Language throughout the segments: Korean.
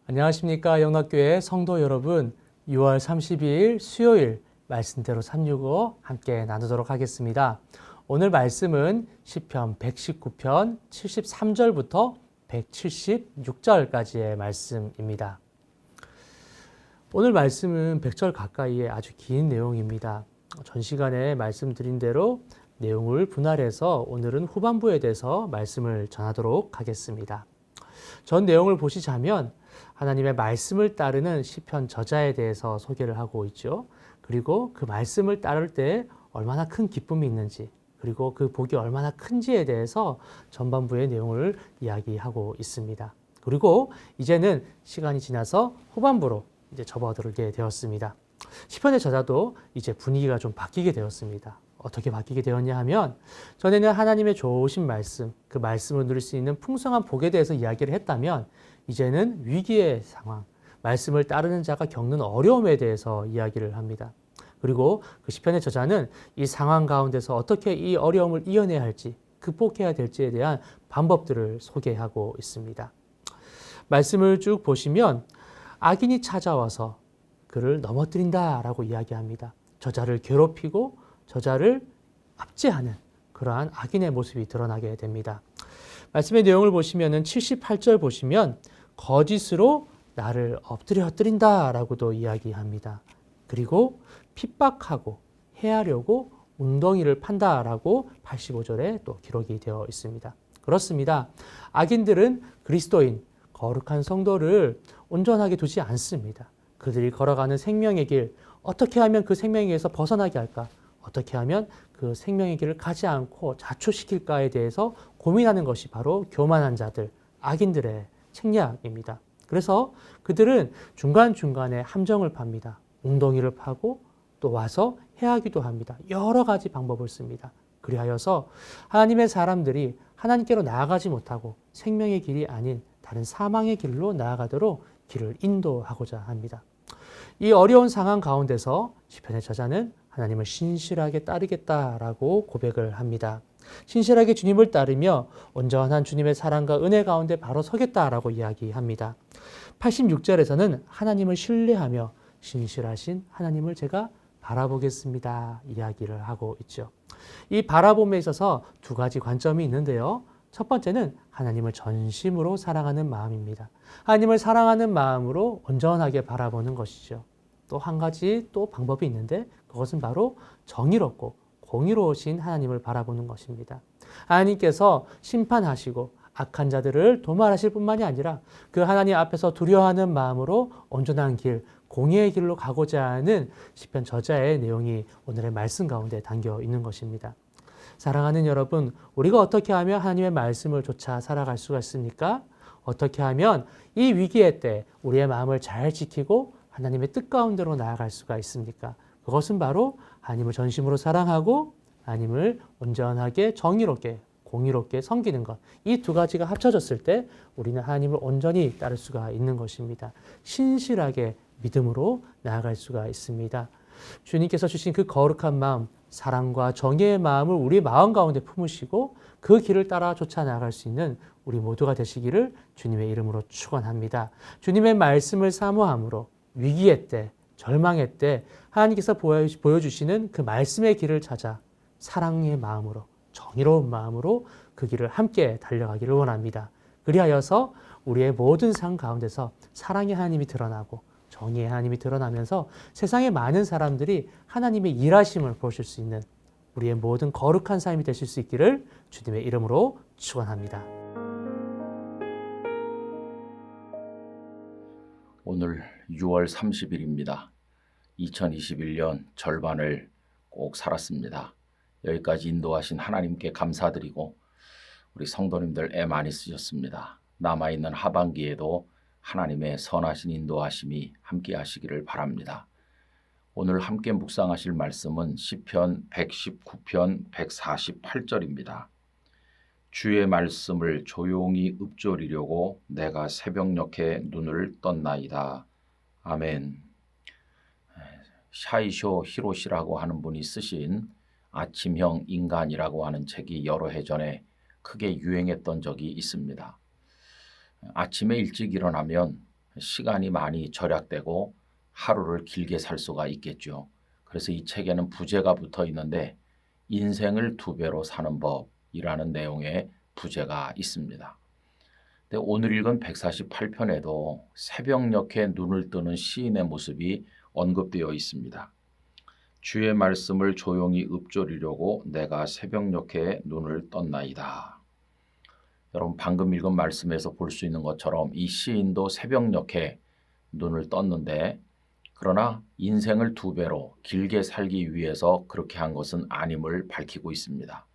안녕하십니까. 영락교회 성도 여러분, 6월 30일 수요일 말씀대로 365 함께 나누도록 하겠습니다. 오늘 말씀은 시편 119편 73절부터 176절까지의 말씀입니다. 오늘 말씀은 100절 가까이의 아주 긴 내용입니다. 전 시간에 말씀드린 대로 내용을 분할해서 오늘은 후반부에 대해서 말씀을 전하도록 하겠습니다. 전 내용을 보시자면 하나님의 말씀을 따르는 시편 저자에 대해서 소개를 하고 있죠. 그리고 그 말씀을 따를 때 얼마나 큰 기쁨이 있는지, 그리고 그 복이 얼마나 큰지에 대해서 전반부의 내용을 이야기하고 있습니다. 그리고 이제는 시간이 지나서 후반부로 이제 접어들게 되었습니다. 시편의 저자도 이제 분위기가 좀 바뀌게 되었습니다. 어떻게 바뀌게 되었냐 하면, 전에는 하나님의 좋으신 말씀, 그 말씀을 누릴 수 있는 풍성한 복에 대해서 이야기를 했다면, 이제는 위기의 상황, 말씀을 따르는 자가 겪는 어려움에 대해서 이야기를 합니다. 그리고 그 시편의 저자는 이 상황 가운데서 어떻게 이 어려움을 이겨내야 할지, 극복해야 될지에 대한 방법들을 소개하고 있습니다. 말씀을 쭉 보시면 악인이 찾아와서 그를 넘어뜨린다라고 이야기합니다. 저자를 괴롭히고 저자를 압제하는 그러한 악인의 모습이 드러나게 됩니다. 말씀의 내용을 보시면 78절 보시면 거짓으로 나를 엎드려뜨린다라고도 이야기합니다. 그리고 핍박하고 해하려고 웅덩이를 판다라고 85절에 또 기록이 되어 있습니다. 그렇습니다. 악인들은 그리스도인, 거룩한 성도를 온전하게 두지 않습니다. 그들이 걸어가는 생명의 길, 어떻게 하면 그 생명의 길에서 벗어나게 할까? 어떻게 하면 그 생명의 길을 가지 않고 자초시킬까에 대해서 고민하는 것이 바로 교만한 자들, 악인들의 책략입니다. 그래서 그들은 중간중간에 함정을 팝니다. 웅덩이를 파고 또 와서 해하기도 합니다. 여러 가지 방법을 씁니다. 그리하여서 하나님의 사람들이 하나님께로 나아가지 못하고 생명의 길이 아닌 다른 사망의 길로 나아가도록 길을 인도하고자 합니다. 이 어려운 상황 가운데서 시편의 저자는 하나님을 신실하게 따르겠다라고 고백을 합니다. 신실하게 주님을 따르며 온전한 주님의 사랑과 은혜 가운데 바로 서겠다라고 이야기합니다. 86절에서는 하나님을 신뢰하며 신실하신 하나님을 제가 바라보겠습니다 이야기를 하고 있죠. 이 바라봄에 있어서 두 가지 관점이 있는데요. 첫 번째는 하나님을 전심으로 사랑하는 마음입니다. 하나님을 사랑하는 마음으로 온전하게 바라보는 것이죠. 또 한 가지 또 방법이 있는데 그것은 바로 정의롭고 공의로우신 하나님을 바라보는 것입니다. 하나님께서 심판하시고 악한 자들을 도말하실 뿐만이 아니라 그 하나님 앞에서 두려워하는 마음으로 온전한 길, 공의의 길로 가고자 하는 시편 저자의 내용이 오늘의 말씀 가운데 담겨 있는 것입니다. 사랑하는 여러분, 우리가 어떻게 하면 하나님의 말씀을 좇아 살아갈 수가 있습니까? 어떻게 하면 이 위기의 때 우리의 마음을 잘 지키고 하나님의 뜻 가운데로 나아갈 수가 있습니까? 그것은 바로 하나님을 전심으로 사랑하고 하나님을 온전하게 정의롭게 공의롭게 섬기는 것. 이 두 가지가 합쳐졌을 때 우리는 하나님을 온전히 따를 수가 있는 것입니다. 신실하게 믿음으로 나아갈 수가 있습니다. 주님께서 주신 그 거룩한 마음, 사랑과 정의의 마음을 우리 마음 가운데 품으시고 그 길을 따라 쫓아 나아갈 수 있는 우리 모두가 되시기를 주님의 이름으로 축원합니다. 주님의 말씀을 사모함으로 위기의 때, 절망의 때 하나님께서 보여주시는 그 말씀의 길을 찾아 사랑의 마음으로, 정의로운 마음으로 그 길을 함께 달려가기를 원합니다. 그리하여서 우리의 모든 삶 가운데서 사랑의 하나님이 드러나고 정의의 하나님이 드러나면서 세상의 많은 사람들이 하나님의 일하심을 보실 수 있는 우리의 모든 거룩한 삶이 되실 수 있기를 주님의 이름으로 축원합니다. 오늘 6월 30일입니다. 2021년 절반을 꼭 살았습니다. 여기까지 인도하신 하나님께 감사드리고 우리 성도님들 애 많이 쓰셨습니다. 남아있는 하반기에도 하나님의 선하신 인도하심이 함께 하시기를 바랍니다. 오늘 함께 묵상하실 말씀은 시편 119편 148절입니다. 주의 말씀을 조용히 읊조리려고 내가 새벽녘에 눈을 떴나이다. 아멘. 샤이쇼 히로시라고 하는 분이 쓰신 아침형 인간이라고 하는 책이 여러 해 전에 크게 유행했던 적이 있습니다. 아침에 일찍 일어나면 시간이 많이 절약되고 하루를 길게 살 수가 있겠죠. 그래서 이 책에는 부제가 붙어 있는데 인생을 2배로 사는 법이라는 내용의 부제가 있습니다. 근데 오늘 읽은 148편에도 새벽녘에 눈을 뜨는 시인의 모습이 언급되어 있습니다. 주의 말씀을 조용히 읊조리려고 내가 새벽녘에 눈을 떴나이다. 여러분 방금 읽은 말씀에서 볼 수 있는 것처럼 이 시인도 새벽녘에 눈을 떴는데 그러나 인생을 2배로 길게 살기 위해서 그렇게 한 것은 아님을 밝히고 있습니다.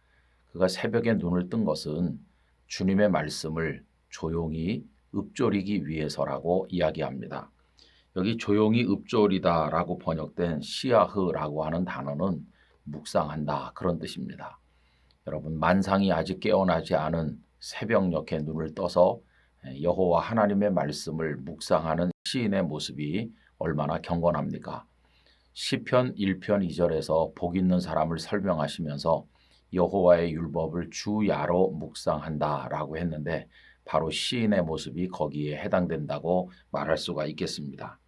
그가 새벽에 눈을 뜬 것은 주님의 말씀을 조용히 읊조리기 위해서라고 이야기합니다. 여기 조용히 읊조리다라고 번역된 시야흐라고 하는 단어는 묵상한다 그런 뜻입니다. 여러분 만상이 아직 깨어나지 않은 새벽녘에 눈을 떠서 여호와 하나님의 말씀을 묵상하는 시인의 모습이 얼마나 경건합니까? 시편 1편 2절에서 복 있는 사람을 설명하시면서 여호와의 율법을 주야로 묵상한다라고 했는데 바로 시인의 모습이 거기에 해당된다고 말할 수가 있겠습니다.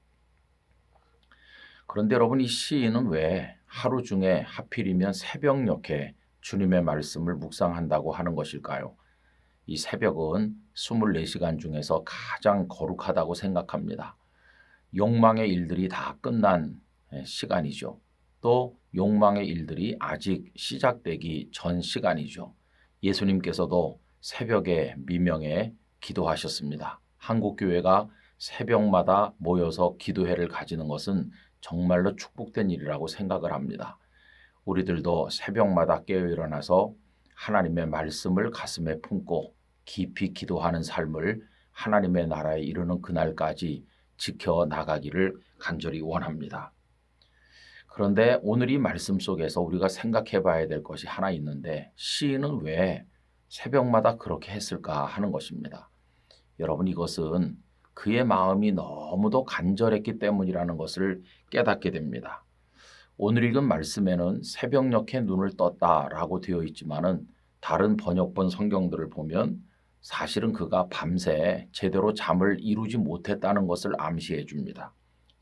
그런데 여러분 이 시인은 왜 하루 중에 하필이면 새벽녘에 주님의 말씀을 묵상한다고 하는 것일까요? 이 새벽은 24시간 중에서 가장 거룩하다고 생각합니다. 욕망의 일들이 다 끝난 시간이죠. 또 욕망의 일들이 아직 시작되기 전 시간이죠. 예수님께서도 새벽에 미명에 기도하셨습니다. 한국교회가 새벽마다 모여서 기도회를 가지는 것은 정말로 축복된 일이라고 생각을 합니다. 우리들도 새벽마다 깨어 일어나서 하나님의 말씀을 가슴에 품고 깊이 기도하는 삶을 하나님의 나라에 이르는 그날까지 지켜나가기를 간절히 원합니다. 그런데 오늘 이 말씀 속에서 우리가 생각해 봐야 될 것이 하나 있는데 시인은 왜 새벽마다 그렇게 했을까 하는 것입니다. 여러분 이것은 그의 마음이 너무도 간절했기 때문이라는 것을 깨닫게 됩니다. 오늘 읽은 말씀에는 새벽녘에 눈을 떴다라고 되어 있지만은 다른 번역본 성경들을 보면 사실은 그가 밤새 제대로 잠을 이루지 못했다는 것을 암시해 줍니다.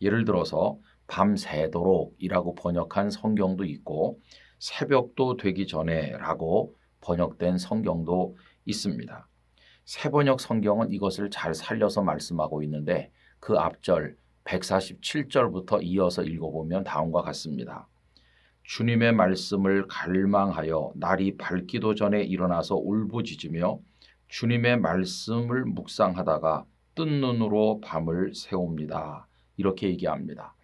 예를 들어서 밤새도록이라고 번역한 성경도 있고 새벽도 되기 전에라고 번역된 성경도 있습니다. 새번역 성경은 이것을 잘 살려서 말씀하고 있는데 그 앞절 147절부터 이어서 읽어보면 다음과 같습니다. 주님의 말씀을 갈망하여 날이 밝기도 전에 일어나서 울부짖으며 주님의 말씀을 묵상하다가 뜬 눈으로 밤을 새웁니다. 이렇게 얘기합니다.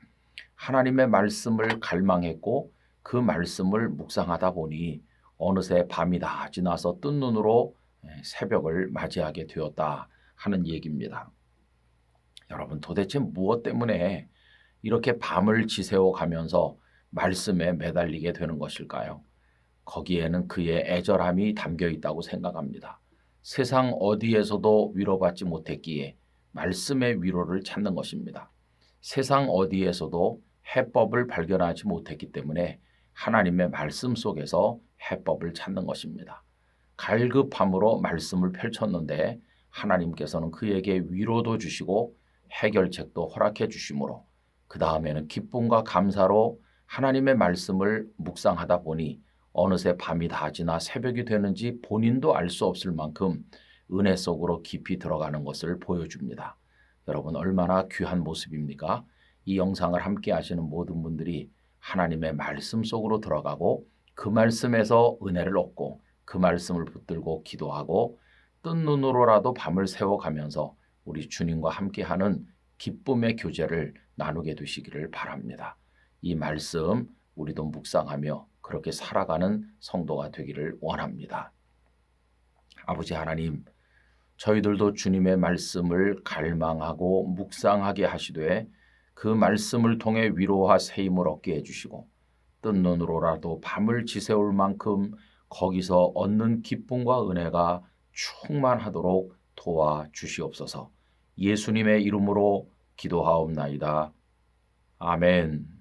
하나님의 말씀을 갈망했고 그 말씀을 묵상하다 보니 어느새 밤이 다 지나서 뜬 눈으로 새벽을 맞이하게 되었다 하는 얘기입니다. 여러분 도대체 무엇 때문에 이렇게 밤을 지새워 가면서 말씀에 매달리게 되는 것일까요? 거기에는 그의 애절함이 담겨 있다고 생각합니다. 세상 어디에서도 위로받지 못했기에 말씀의 위로를 찾는 것입니다. 세상 어디에서도 해법을 발견하지 못했기 때문에 하나님의 말씀 속에서 해법을 찾는 것입니다. 갈급함으로 말씀을 펼쳤는데 하나님께서는 그에게 위로도 주시고 해결책도 허락해 주시므로 그 다음에는 기쁨과 감사로 하나님의 말씀을 묵상하다 보니 어느새 밤이 다 지나 새벽이 되는지 본인도 알 수 없을 만큼 은혜 속으로 깊이 들어가는 것을 보여줍니다. 여러분 얼마나 귀한 모습입니까? 이 영상을 함께 하시는 모든 분들이 하나님의 말씀 속으로 들어가고 그 말씀에서 은혜를 얻고 그 말씀을 붙들고 기도하고 뜬 눈으로라도 밤을 새워가면서 우리 주님과 함께하는 기쁨의 교제를 나누게 되시기를 바랍니다. 이 말씀 우리도 묵상하며 그렇게 살아가는 성도가 되기를 원합니다. 아버지 하나님, 저희들도 주님의 말씀을 갈망하고 묵상하게 하시되 그 말씀을 통해 위로와 새 힘을 얻게 해주시고 뜬 눈으로라도 밤을 지새울 만큼 거기서 얻는 기쁨과 은혜가 충만하도록 도와주시옵소서. 예수님의 이름으로 기도하옵나이다. 아멘.